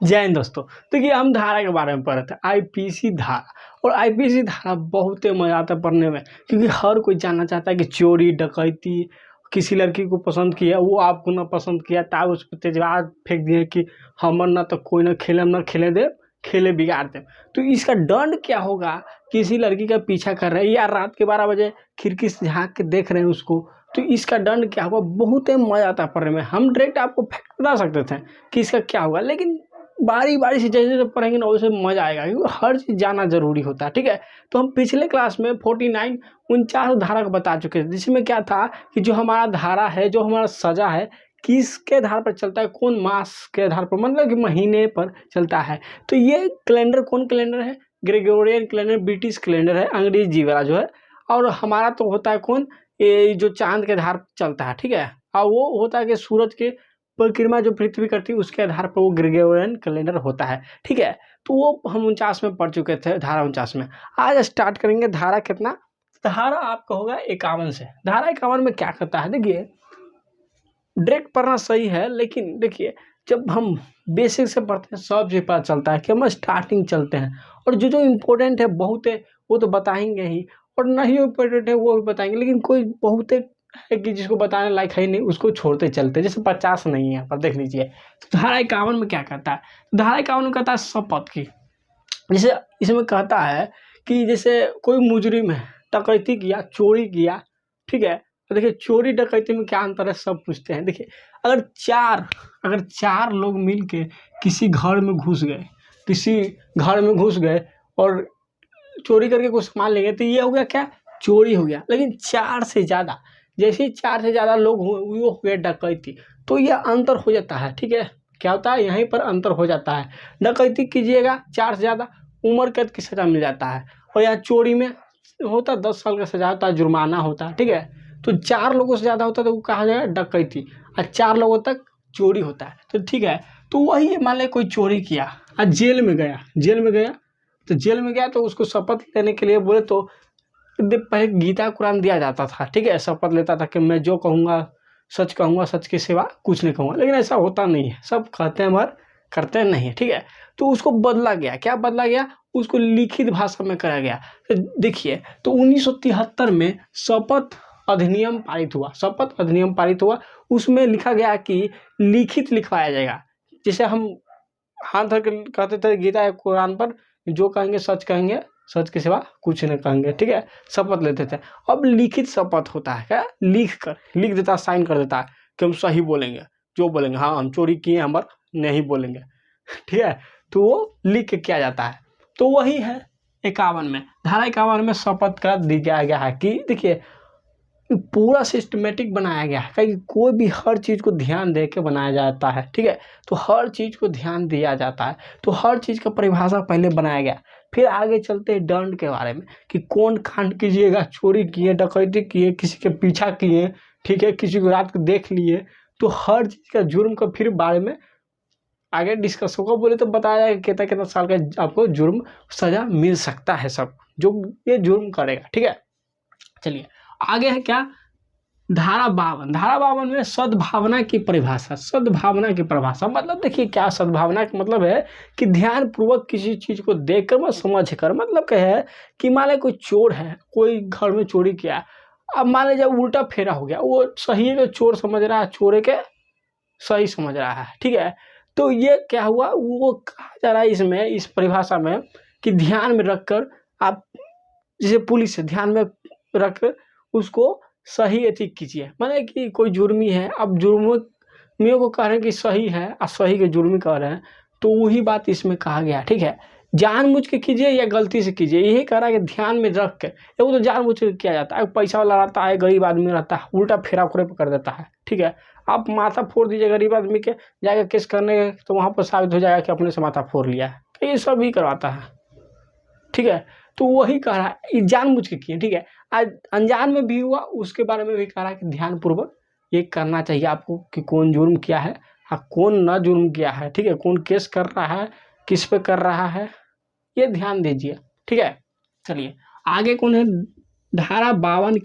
जय हिंद दोस्तों। देखिए हम धारा के बारे में पढ़ रहे थे, आईपीसी धारा। और आईपीसी धारा बहुत ही मजा आता है पढ़ने में, क्योंकि हर कोई जानना चाहता है कि चोरी डकैती, किसी लड़की को पसंद किया वो आपको ना पसंद किया तब उस पर तेजवार फेंक दिए कि हमर ना तो कोई ना खेले दे, खेले बिगाड़ दे। तो इसका दंड क्या होगा? किसी लड़की का पीछा कर रहे हैं या रात के 12 बजे खिड़की से झाँक के देख रहे हैं उसको, तो इसका दंड क्या होगा? बहुत ही मजा आता है पढ़ने में। हम डायरेक्ट आपको फैक्ट बता सकते थे कि इसका क्या होगा, लेकिन बारी बारी से जैसे जैसे पढ़ेंगे ना वैसे मजा आएगा, क्योंकि हर चीज़ जानना जरूरी होता है। ठीक है, तो हम पिछले क्लास में 49 धारा को बता चुके थे, जिसमें क्या था कि जो हमारा धारा है, जो हमारा सजा है, किसके आधार पर चलता है, कौन मास के आधार पर, मतलब कि महीने पर चलता है। तो ये कैलेंडर कौन कैलेंडर है? ग्रेगोरियन कैलेंडर, ब्रिटिश कैलेंडर है, अंग्रेजी वाला जो है। और हमारा तो होता है कौन, ये जो चांद के आधार पर चलता है। ठीक है, और वो होता है कि सूरज के परिक्रमा जो पृथ्वी करती है उसके आधार पर वो ग्रेगोरियन कैलेंडर होता है। ठीक है, तो वो हम 49 में पढ़ चुके थे, धारा 49 में। आज स्टार्ट करेंगे धारा कितना, धारा आपका होगा 51 से। धारा 51 में क्या करता है? देखिए डायरेक्ट पढ़ना सही है, लेकिन देखिए जब हम बेसिक से पढ़ते हैं सब चीज़ पता चलता है कि हम स्टार्टिंग चलते हैं, और जो जो इम्पोर्टेंट है बहुत है वो तो बताएंगे ही, और नहीं इम्पोर्टेंट है वो भी बताएंगे, लेकिन कोई बहुत है कि जिसको बताने लायक है ही नहीं उसको छोड़ते चलते, जैसे 50 नहीं है यहाँ पर, देख लीजिए। तो धारा 51 में क्या कहता है? धारा 51 में कहता है शपथ की। जैसे इसमें कहता है कि जैसे कोई मुजरिम है, डकैती किया, चोरी किया। ठीक है, तो देखिए चोरी डकैती में क्या अंतर है सब पूछते हैं। देखिए अगर चार लोग मिल के किसी घर में घुस गए और चोरी करके कुछ सामान ले गए, तो ये हो गया क्या? चोरी हो गया। लेकिन 4 से ज़्यादा, जैसे ही 4 से ज़्यादा लोग वो हो गए डकैती, तो यह अंतर हो जाता है। ठीक है, क्या होता है यहीं पर अंतर हो जाता है। डकैती कीजिएगा 4 से ज़्यादा, उम्र कैद की सज़ा मिल जाता है, और यहाँ चोरी में होता है 10 साल का सज़ा होता है, जुर्माना होता है। ठीक है, तो 4 लोगों से ज़्यादा होता है तो वो कहा जाएगा डकैती, और 4 लोगों तक चोरी होता है। तो ठीक है, तो वही मान लें कोई चोरी किया और जेल में गया, तो जेल में गया तो उसको शपथ लेने के लिए बोले तो पहले गीता कुरान दिया जाता था। ठीक है, शपथ लेता था कि मैं जो कहूँगा सच के सिवा कुछ नहीं कहूँगा, लेकिन ऐसा होता नहीं है, सब कहते हैं मगर करते नहीं है। ठीक है, तो उसको बदला गया, क्या बदला गया? उसको लिखित भाषा में कराया गया। तो देखिए, तो 1973 में शपथ अधिनियम पारित हुआ। उसमें लिखा गया कि लिखित लिखवाया जाएगा। जैसे हम हाथ धर के कहते थे गीता या कुरान पर, जो कहेंगे सच के सिवा कुछ नहीं कहेंगे। ठीक है, शपथ लेते थे। अब लिखित शपथ होता है, क्या? लिख देता, साइन कर देता है कि हम सही बोलेंगे, जो बोलेंगे, हाँ हम चोरी किए हम नहीं बोलेंगे। ठीक है, तो वो लिख के किया जाता है। तो वही है 51 में, धारा 51 में शपथ का दिया गया है कि देखिए पूरा सिस्टमेटिक बनाया गया है, कहीं कोई भी हर चीज़ को ध्यान दे के बनाया जाता है। ठीक है, तो हर चीज़ को ध्यान दिया जाता है, तो हर चीज़ का परिभाषा पहले बनाया गया। फिर आगे चलते हैं दंड के बारे में कि कौन कांड कीजिएगा, चोरी किए, डकैती किए, किसी के पीछा किए, ठीक है, किसी को रात को देख लिए, तो हर चीज़ का जुर्म का फिर बारे में आगे डिस्कस होगा। बोले तो बताया जाएगा कितना कितना साल का आपको जुर्म सजा मिल सकता है, सब जो ये जुर्म करेगा। ठीक है, चलिए आगे है क्या? धारा 52 में सद्भावना की परिभाषा मतलब देखिए क्या सद्भावना का मतलब है कि ध्यान पूर्वक किसी चीज को देखकर व समझ कर, मतलब क्या है कि मान ले कोई चोर है, कोई घर में चोरी किया, अब मान ले जब उल्टा फेरा हो गया, वो सही है चोर समझ रहा है, चोर के सही समझ रहा है। ठीक है, तो ये क्या हुआ, वो कहा जा रहा है इसमें, इस परिभाषा में कि ध्यान में रखकर आप, जैसे पुलिस है, ध्यान में रखकर उसको सही एथी कीजिए। माने कि कोई जुर्मी है, अब जुर्मियों को कह रहे हैं कि सही है और सही के जुर्मी कह रहे हैं, तो वही बात इसमें कहा गया। ठीक है, जानबूझ के कीजिए या गलती से कीजिए, यही कह रहा है कि ध्यान में रख के। वो तो जानबूझ के किया जाता है, पैसा वाला रहता है, गरीब आदमी रहता है, उल्टा फेरा फुरे कर देता है। ठीक है, आप माथा फोड़ दीजिए गरीब आदमी के, जाकर केस करने तो वहाँ पर साबित हो जाएगा कि अपने से माथा फोड़ लिया है, तो ये सब ही करवाता है। ठीक है, तो वही कह रहा है जानबूझ के किए। ठीक है, आज अनजान में भी हुआ उसके बारे में भी कह रहा है कि ध्यानपूर्वक ये करना चाहिए आपको कि कौन जुर्म किया है और कौन ना जुर्म किया है। ठीक है, कौन केस कर रहा है, किस पे कर रहा है, ये ध्यान दीजिए। ठीक है, चलिए आगे कौन है? धारा 52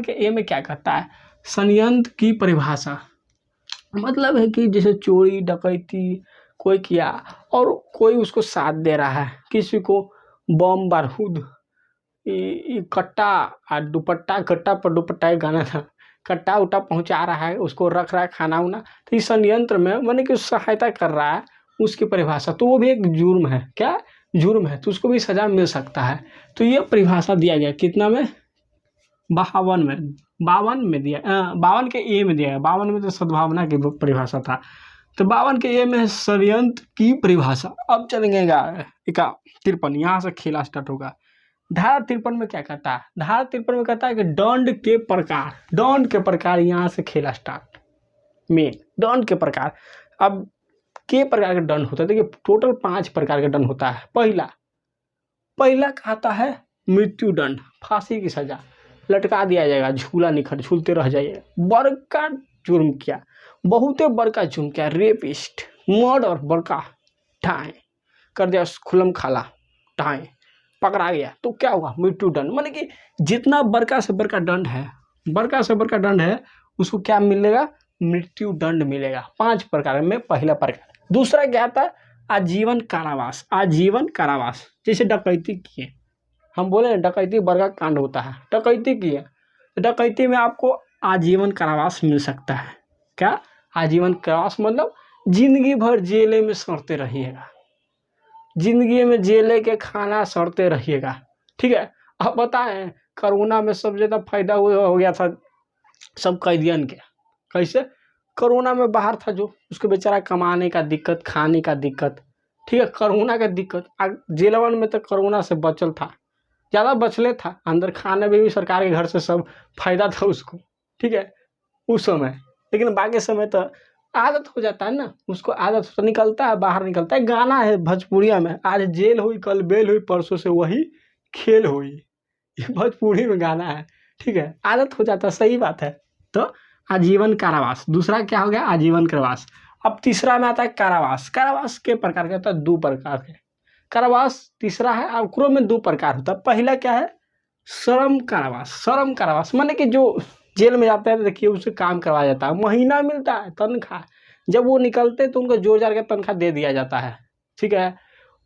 के ए में क्या कहता है? षड्यंत्र की परिभाषा, मतलब है कि जैसे चोरी डकैती, कोई किया, और कोई उसको साथ दे रहा है, किसी को बम बारूद कट्टा और दुपट्टा, कट्टा पर दुपट्टा एक गाना था, कट्टा उट्टा पहुंचा रहा है, उसको रख रहा है खाना उना, तो इस षड्यंत्र में माने कि सहायता कर रहा है, उसकी परिभाषा तो वो भी एक जुर्म है। क्या जुर्म है? तो उसको भी सजा मिल सकता है। तो ये परिभाषा दिया गया कितना में? 52 में, 52 में दिया, 52 के ए में दिया गया। 52 में तो सद्भावना की परिभाषा था, तो 52 के ए में है षड्यंत्र की परिभाषा। अब चलेंगे 53, यहाँ से खेला स्टार्ट होगा। धारा 53 में क्या कहता है? धारा 53 में कहता है कि दंड के प्रकार, दंड के प्रकार, यहाँ से खेला स्टार्ट मेन, दंड के प्रकार। अब के प्रकार के दंड होता है? देखिए टोटल 5 प्रकार के दंड होता है। पहला कहता है मृत्यु दंड, फांसी की सजा, लटका दिया जाएगा, झूला निखर झूलते रह जाइए। बड़का जुर्म किया, बहुते बड़का जुर्म किया, रेपिस्ट, मर्डर, बड़का ढाई कर दिया, खुलम खाला ढाई, पकड़ा गया तो क्या हुआ? मृत्यु दंड। माने कि जितना बड़का से बड़का दंड है, बड़का से बड़का दंड है, उसको क्या मिलेगा? मृत्यु दंड मिलेगा। 5 प्रकार में पहला प्रकार। दूसरा क्या था? आजीवन कारावास, आजीवन कारावास। जैसे डकैती किए, हम बोले डकैती बड़का कांड होता है, डकैती किए तो डकैती में आपको आजीवन कारावास मिल सकता है। क्या? आजीवन कारावास मतलब जिंदगी भर जेल में सड़ते रहिएगा, जिंदगी में जेल के खाना सड़ते रहिएगा। ठीक है। अब बताएं कोरोना में सबसे ज़्यादा फायदा हो गया था सब कैदियन के। कैसे? कोरोना में बाहर था जो, उसको बेचारा कमाने का दिक्कत, खाने का दिक्कत, ठीक है, कोरोना का दिक्कत। जेलवन में तो कोरोना से बचल था, ज़्यादा बचले था, अंदर खाने में भी सरकार के घर से सब फायदा था उसको। ठीक है, उस समय। लेकिन बाकी समय तो आदत हो जाता है ना, उसको आदत तो निकलता है, बाहर निकलता है। गाना है भोजपुरिया में, आज जेल हुई कल बेल हुई, परसों से वही खेल हुई, ये भोजपुरी में गाना है। ठीक है, आदत हो जाता है, सही बात है। तो आजीवन कारावास, दूसरा क्या हो गया? आजीवन कारावास। अब तीसरा में आता है कारावास। कारावास के प्रकार होता है 2 प्रकार के कारावास। तीसरा है, अवक्रोह में 2 प्रकार होता है। पहला क्या है? श्रम कारावास। श्रम कारावास माने कि जो जेल में जाते हैं, देखिए उससे काम करवाया जाता है, महीना मिलता है तनख्वाह, जब वो निकलते तो उनको जोड़ जाड़ के तनख्वाह दे दिया जाता है। ठीक है,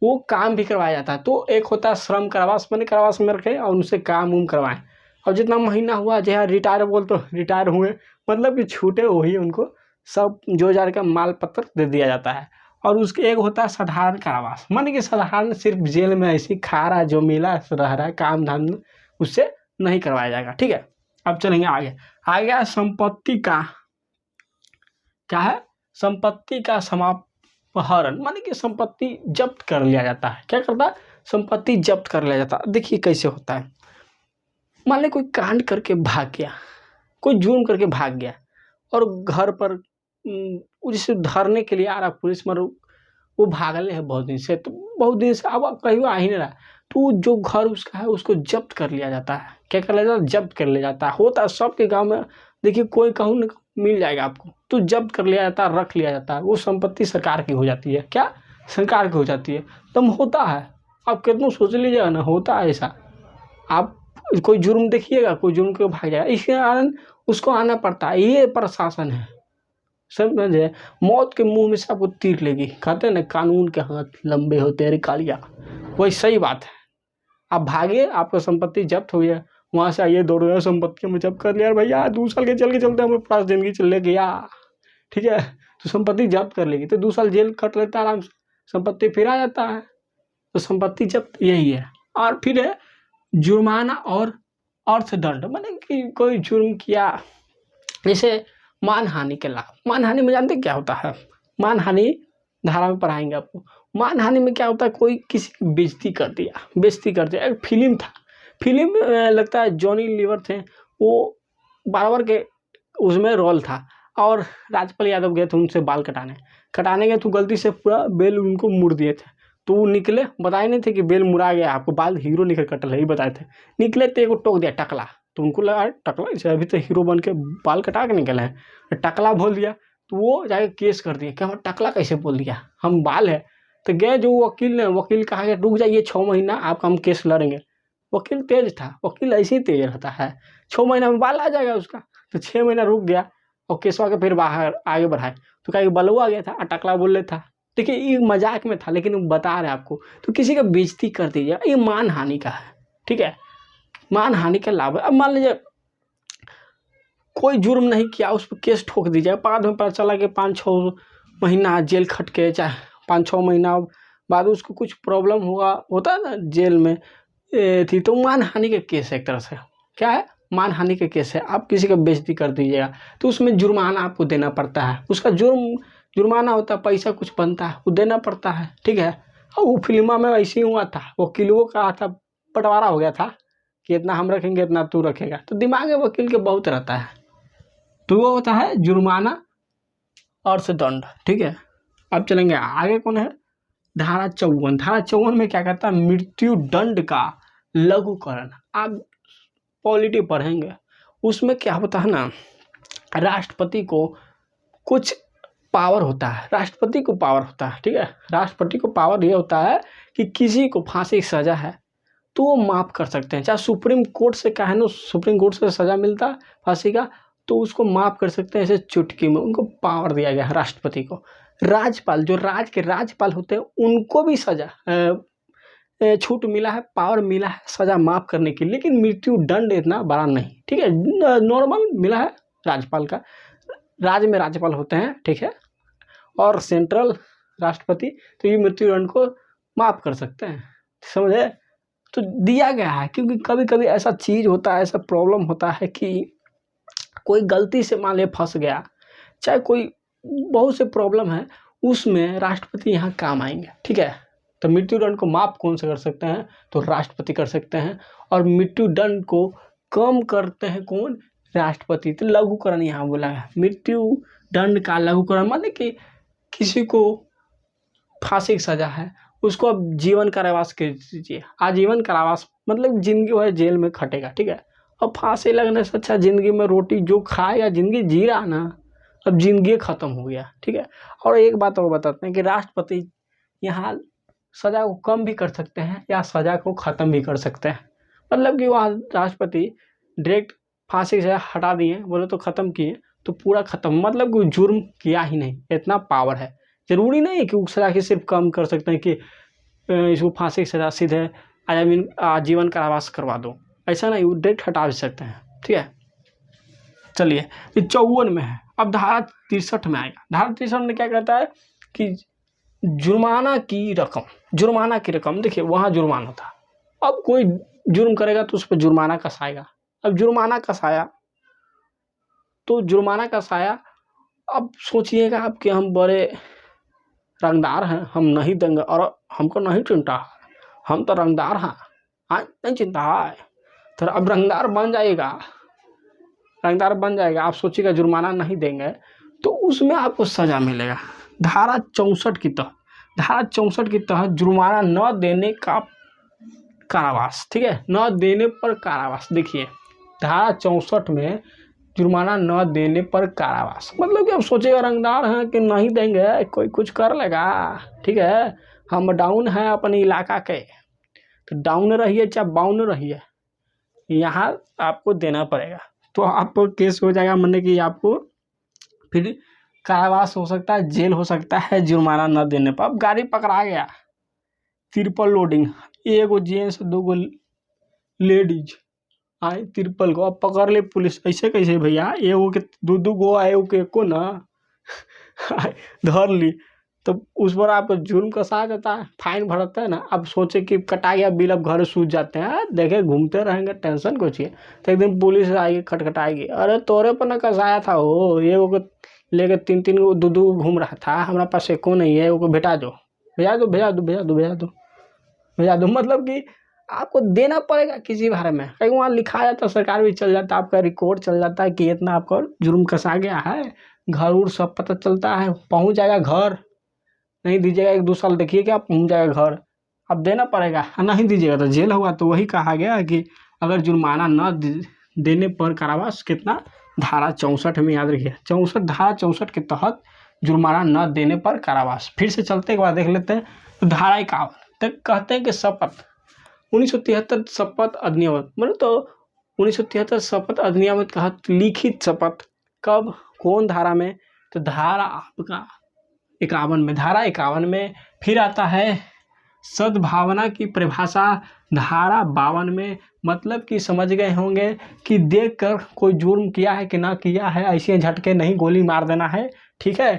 वो काम भी करवाया जाता है। तो एक होता है श्रम कारावास, माने कारावास में रखे और उनसे काम उम करवाएं, और जितना महीना हुआ, जहाँ रिटायर बोल तो रिटायर हुए, मतलब कि छूटे वही उनको सब जोड़ जाड़ का माल पत्र दे दिया जाता है। और उसके एक होता है साधारण कारावास, माने कि साधारण सिर्फ जेल में ऐसे खा रहा, जो मिला रह रहा है, काम धाम उससे नहीं करवाया जाएगा। ठीक है, अब चलेंगे आगे। आगे संपत्ति का क्या है? संपत्ति का समापहरण, माने कि संपत्ति जब्त कर लिया जाता है। क्या करता है? संपत्ति जब्त कर लिया जाता है। देखिए कैसे होता है। मान ले कोई कांड करके भाग गया, कोई जुर्म करके भाग गया, और घर पर उसे धरने के लिए आ रहा पुलिस, मर वो भागले है बहुत दिन से, तो बहुत दिन से अब कहीं आ ही नहीं रहा, तो जो घर उसका है उसको जब्त कर लिया जाता है। क्या कर लिया जाता है? जब्त कर लिया जाता है। होता है सबके गांव में, देखिए कोई कहूँ न मिल जाएगा आपको, तो जब्त कर लिया जाता है, रख लिया जाता है। वो संपत्ति सरकार की हो जाती है। क्या? सरकार की हो जाती है। तब होता है, आप कितना सोच लीजिएगा ना, होता है ऐसा। आप कोई जुर्म देखिएगा, कोई जुर्म के भाग जाएगा, इसके कारण उसको आना पड़ता है। ये प्रशासन है, समझे? मौत के मुंह में से आपको तीर लेगी। कहते हैं ना, कानून के हाथ लंबे होते हैं रे कालिया, वही सही बात है। आप भागे, आपका संपत्ति जब्त हो गया, वहाँ से आइए दौड़ गया, संपत्ति में जब्त कर लिया भैया, 2 साल के चल के चलते हमें 5 जिंदगी चल गया। ठीक है, तो संपत्ति जब्त कर लेगी, तो 2 साल जेल कट लेता है आराम से, संपत्ति फिर आ जाता है। तो संपत्ति जब्त यही है। और फिर है जुर्माना और अर्थदंड, माने कि कोई जुर्म किया, जैसे मानहानि के लाभ। मानहानि में जानते क्या होता है? मानहानि धारा में पढ़ाएंगे आपको। मानहानि में क्या होता है? कोई किसी की बेइज्जती कर दिया, बेइज्जती कर दिया। एक फिल्म था, फिल्म लगता है जॉनी लीवर थे, वो बारबर के उसमें रोल था, और राजपाल यादव गए थे उनसे बाल कटाने गए, तो गलती से पूरा बेल उनको मुड़ दिए थे। तो वो निकले, बताए नहीं थे कि बेल मुड़ा गया आपको, बाल हीरो निकल कटल है, ही बताए थे। निकले तो एक टोक दिया टकला, तो उनको लगा टकला इसे अभी तो हीरो बन के बाल कटा के निकले हैं, टकला बोल दिया। तो वो जाके केस कर दिया कि हम टकला कैसे बोल दिया, हम बाल है। तो गए जो वकील ने, वकील कहा कि रुक जाइए 6 महीना, आपका हम केस लड़ेंगे। वकील तेज था, वकील ऐसे ही तेज रहता है, 6 महीना में बाल आ जाएगा उसका। तो 6 महीना रुक गया, और केसवा के फिर बाहर आगे बढ़ाए, तो कहा बलुआ आ गया था, टकला बोल रहा था। देखिए ये मजाक में था लेकिन बता रहे हैं आपको, तो किसी का बेइज्जती कर दीजिए, ये मान हानि का है, ठीक है, मान हानि का लाभ है। अब मान लीजिए कोई जुर्म नहीं किया, उस पर केस ठोक दीजिए, बाद में पता चला कि 5-6 महीना जेल खट के, चाहे 5-6 महीना बाद उसको कुछ प्रॉब्लम हुआ, होता है ना जेल में थी, तो मान हानि का केस है एक तरह से। क्या है? मान हानि का केस है। आप किसी का बेइज्जती कर दीजिएगा तो उसमें जुर्माना आपको देना पड़ता है, उसका जुर्माना होता है, पैसा कुछ बनता है वो देना पड़ता है, ठीक है। और वो फिल्मा में ऐसे ही हुआ था, वकीलों का था बंटवारा हो गया था कि इतना हम रखेंगे इतना तू रखेगा, तो दिमाग वकील के बहुत रहता है, तो वो होता है जुर्माना और से दंड, ठीक है। अब चलेंगे आगे, कौन है? धारा 54। धारा 54 में क्या कहता है? मृत्यु दंड का लघुकरण। आप पॉलिटी पढ़ेंगे, उसमें क्या होता है ना, राष्ट्रपति को कुछ पावर होता है, राष्ट्रपति को पावर होता है, ठीक है। राष्ट्रपति को पावर ये होता है कि किसी को फांसी की सजा है तो वो माफ़ कर सकते हैं, चाहे सुप्रीम कोर्ट से कहे ना, सुप्रीम कोर्ट से सजा मिलता है फांसी का, तो उसको माफ़ कर सकते हैं ऐसे चुटकी में, उनको पावर दिया गया है राष्ट्रपति को। राज्यपाल, जो राज्य के राज्यपाल होते हैं, उनको भी सजा छूट मिला है, पावर मिला है सजा माफ़ करने की, लेकिन मृत्यु दंड इतना बड़ा नहीं, ठीक है, नॉर्मल मिला है राज्यपाल का। राज्य में राज्यपाल होते हैं, ठीक है, और सेंट्रल राष्ट्रपति, तो ये मृत्यु दंड को माफ़ कर सकते हैं, समझे। तो दिया गया है, क्योंकि कभी कभी ऐसा चीज़ होता है, ऐसा प्रॉब्लम होता है कि कोई गलती से मान ले फंस गया, चाहे कोई बहुत से प्रॉब्लम है, उसमें राष्ट्रपति यहाँ काम आएंगे, ठीक है। तो मृत्यु दंड को माफ़ कौन से कर सकते हैं? तो राष्ट्रपति कर सकते हैं, और मृत्यु दंड को कम करते हैं कौन? राष्ट्रपति। तो लघुकरण यहाँ बोला है, मृत्यु दंड का लघुकरण, मतलब कि किसी को फांसी की सजा है, उसको अब जीवन कारावास कर दीजिए। आजीवन कारावास मतलब जिंदगी भर जेल में खटेगा, ठीक है। अब फांसी लगने से अच्छा जिंदगी में रोटी जो खाएगा, जिंदगी जी रहा ना, अब जिंदगी ख़त्म हो गया, ठीक है। और एक बात और बताते हैं कि राष्ट्रपति यहाँ सज़ा को कम भी कर सकते हैं या सज़ा को ख़त्म भी कर सकते हैं, मतलब कि वहाँ राष्ट्रपति डायरेक्ट फांसी से हटा दिए, बोले तो ख़त्म किए तो पूरा ख़त्म, मतलब कि जुर्म किया ही नहीं, इतना पावर है। ज़रूरी नहीं है कि सज़ा की सिर्फ कम कर सकते हैं कि इसको फांसी की सज़ा सीधे आजीवन कारावास करवा दो, ऐसा नहीं, वो डायरेक्ट हटा भी सकते हैं, ठीक है। चलिए, ये 54 में है। अब धारा 63 में आएगा। धारा 63 में क्या कहता है कि जुर्माना की रकम, देखिए वहाँ जुर्माना था, अब कोई जुर्म करेगा तो उस पर जुर्माना कसाएगा। अब जुर्माना कसाया तो जुर्माना कसाया, अब सोचिएगा आप कि हम बड़े रंगदार हैं, हम नहीं देंगे, और हमको नहीं चिंता है, हम तो रंगदार हैं, हाँ नहीं चिंता है, तो अब रंगदार बन जाएगा, आप सोचिएगा जुर्माना नहीं देंगे तो उसमें आपको सज़ा मिलेगा। धारा 64 की तहत जुर्माना न देने का कारावास, ठीक है, न देने पर कारावास। देखिए धारा 64 में जुर्माना न देने पर कारावास, मतलब कि अब सोचेगा रंगदार हैं कि नहीं देंगे, कोई कुछ कर लेगा, ठीक है, हम डाउन हैं अपने इलाका के, तो डाउन रहिए चाहे बाउन रहिए, यहाँ आपको देना पड़ेगा। तो आपको केस हो जाएगा, मतलब कि आपको फिर कारावास हो सकता है, जेल हो सकता है जुर्माना न देने पर। अब गाड़ी पकड़ा गया, ट्रिपल लोडिंग, एगो जेंट्स 2 लेडीज आए ट्रिपल को, अब पकड़ ले पुलिस, ऐसे कैसे भैया, एगो के 2 गो आए, एगो के एको ना धर ली, तो उस पर आपको जुर्म कसा जाता है, फाइन भरता है ना। अब सोचे कि कटा गया बिल, अब घर सूझ जाते हैं, देखे घूमते रहेंगे, टेंशन कुछ है, तो एक दिन पुलिस आएगी, खटखटाएगी, अरे तोरे पर ना कसाया था वो, ये वो लेके 3 गो 2 घूम रहा था, हमारा पास एको नहीं है, वो भेजा दो, मतलब कि आपको देना पड़ेगा किसी बारे में, कहीं वहाँ लिखा जाता, सरकार भी चल जाता, आपका रिकॉर्ड चल जाता है कि इतना आपका जुर्म कसा गया है, घर उर सब पता चलता है, पहुँच जाएगा घर, नहीं दीजिएगा 1-2 साल देखिए कि आप पहुँच जाएगा घर, अब देना पड़ेगा, नहीं दीजिएगा तो जेल होगा। तो वही कहा गया कि अगर जुर्माना न देने पर कारावास, कितना? धारा 64 में, याद रखिए, धारा 64 के तहत जुर्माना न देने पर कारावास। फिर से चलते एक बार देख लेते हैं। तो धारा 51 तक कहते हैं कि शपथ 1973 शपथ अधिनियम, मतलब तो 1973 शपथ अधिनियम तहत लिखित शपथ, कब, कौन धारा में? तो धारा आपका 51 में, धारा 51 में। फिर आता है सद्भावना की परिभाषा धारा 52 में। मतलब कि समझ गए होंगे कि देखकर कोई जुर्म किया है कि ना किया है, ऐसे झटके नहीं गोली मार देना है, ठीक है,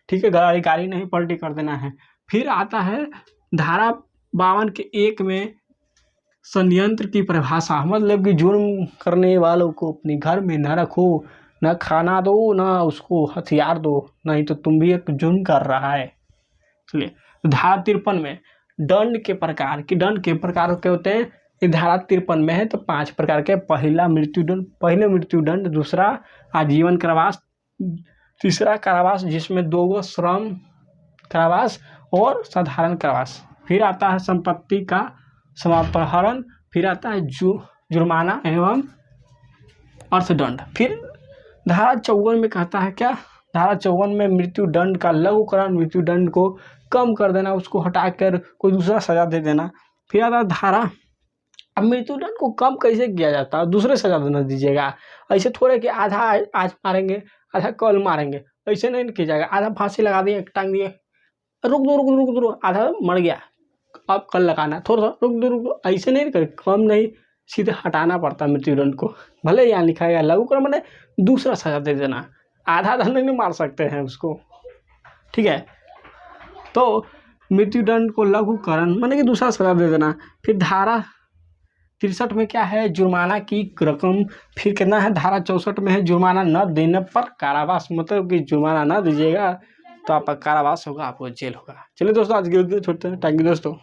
ठीक है, गाली नहीं पलटी कर देना है। फिर आता है धारा 52 के 1 में षड्यंत्र की परिभाषा। मतलब कि जुर्म करने वालों को अपने घर में न रखो, न खाना दो, न उसको हथियार दो, नहीं तो तुम भी एक जुर्म कर रहा है। चलिए धारा 53 में दंड के प्रकार की, दंड के प्रकार क्या होते हैं, ये धारा 53 में है। तो 5 प्रकार के, पहले मृत्युदंड, दूसरा आजीवन कारावास, तीसरा कारावास जिसमें 2 गो श्रम कारावास और साधारण कारावास। फिर आता है संपत्ति का समापहरण। फिर आता है जुर्माना एवं अर्थदंड। फिर धारा 54 में कहता है क्या, धारा 54 में मृत्युदंड का लघुकरण, मृत्युदंड को कम कर देना, उसको हटाकर कोई दूसरा सजा दे देना। फिर आता है धारा, अब मृत्युदंड को कम कैसे किया जाता है, दूसरे सजा देना दीजिएगा। ऐसे थोड़े कि आधा आज मारेंगे, आधा कल मारेंगे, ऐसे नहीं किया जाएगा। आधा फांसी लगा दिए, टांग दिए, रुक दो, आधा मर गया, अब कल लगाना, थोड़ा सा रुक दो, ऐसे नहीं करे, कम नहीं, सीधे हटाना पड़ता मृत्युदंड को। भले यहाँ लिखा है लघुकरण मैंने दूसरा सजा दे देना, आधा दंड नहीं मार सकते हैं उसको, ठीक है। तो मृत्युदंड को लघुकरण माने कि दूसरा सजा दे देना। फिर धारा 63 में क्या है, जुर्माना की रकम। फिर कितना है, धारा 64 में है जुर्माना न देने पर कारावास। मतलब कि जुर्माना न दीजिएगा तो आपका कारावास होगा, आपको जेल होगा। चलिए दोस्तों आज के वीडियो छोड़ते हैं। थैंक यू दोस्तों।